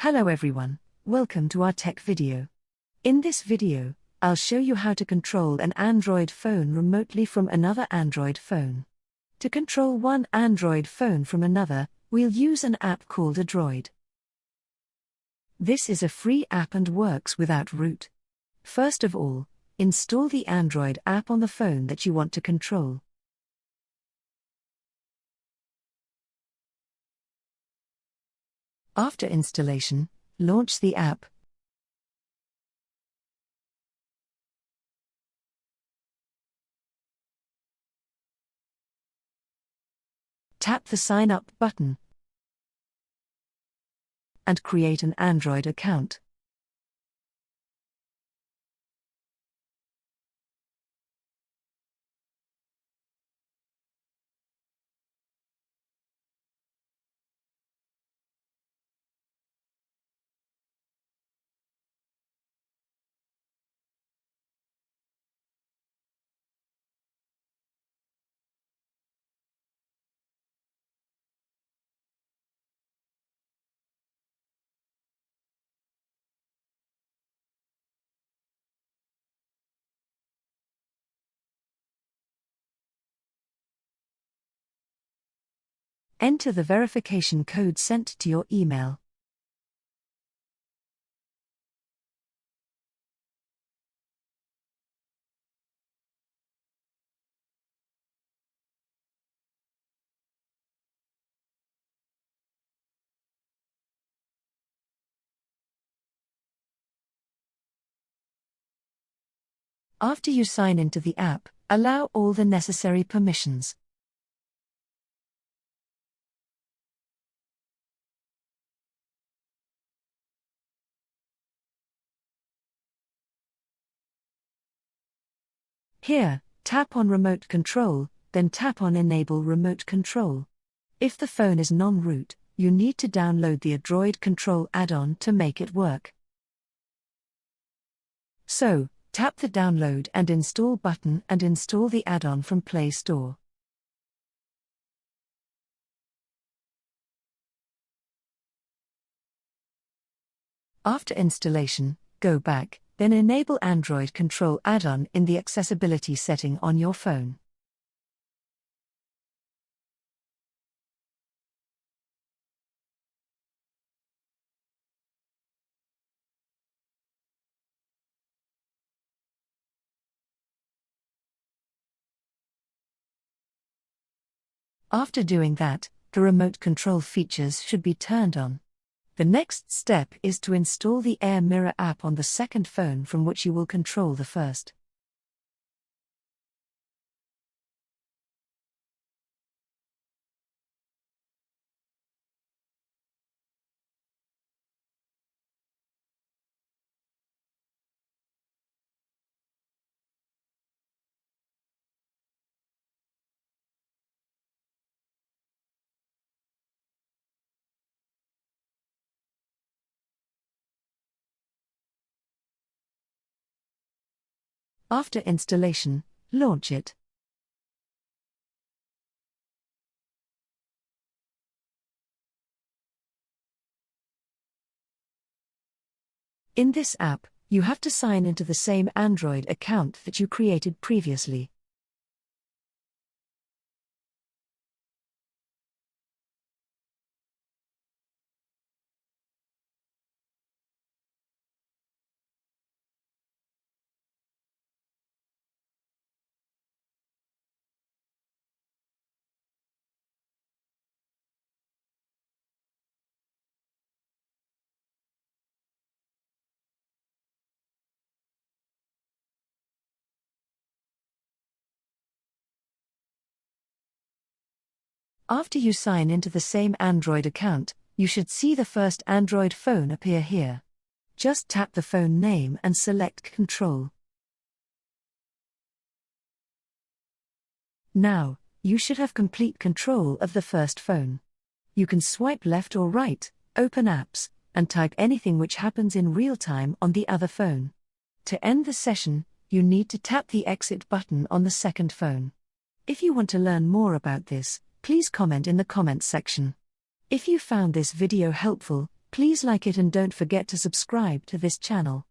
Hello everyone, welcome to our tech video. In this video, I'll show you how to control an Android phone remotely from another Android phone. To control one Android phone from another, we'll use an app called Android. This is a free app and works without root. First of all, install the Android app on the phone that you want to control. After installation, launch the app. Tap the Sign Up button and create an Android account. Enter the verification code sent to your email. After you sign into the app, allow all the necessary permissions. Here, tap on Remote Control, then tap on Enable Remote Control. If the phone is non-root, you need to download the Android Control add-on to make it work. So, tap the Download and Install button and install the add-on from Play Store. After installation, go back, then enable Android Control add-on in the accessibility setting on your phone. After doing that, the remote control features should be turned on. The next step is to install the Air Mirror app on the second phone from which you will control the first. After installation, launch it. In this app, you have to sign into the same Android account that you created previously. After you sign into the same Android account, you should see the first Android phone appear here. Just tap the phone name and select Control. Now, you should have complete control of the first phone. You can swipe left or right, open apps, and type anything which happens in real time on the other phone. To end the session, you need to tap the Exit button on the second phone. If you want to learn more about this, please comment in the comments section. If you found this video helpful, Please like it and don't forget to subscribe to this channel.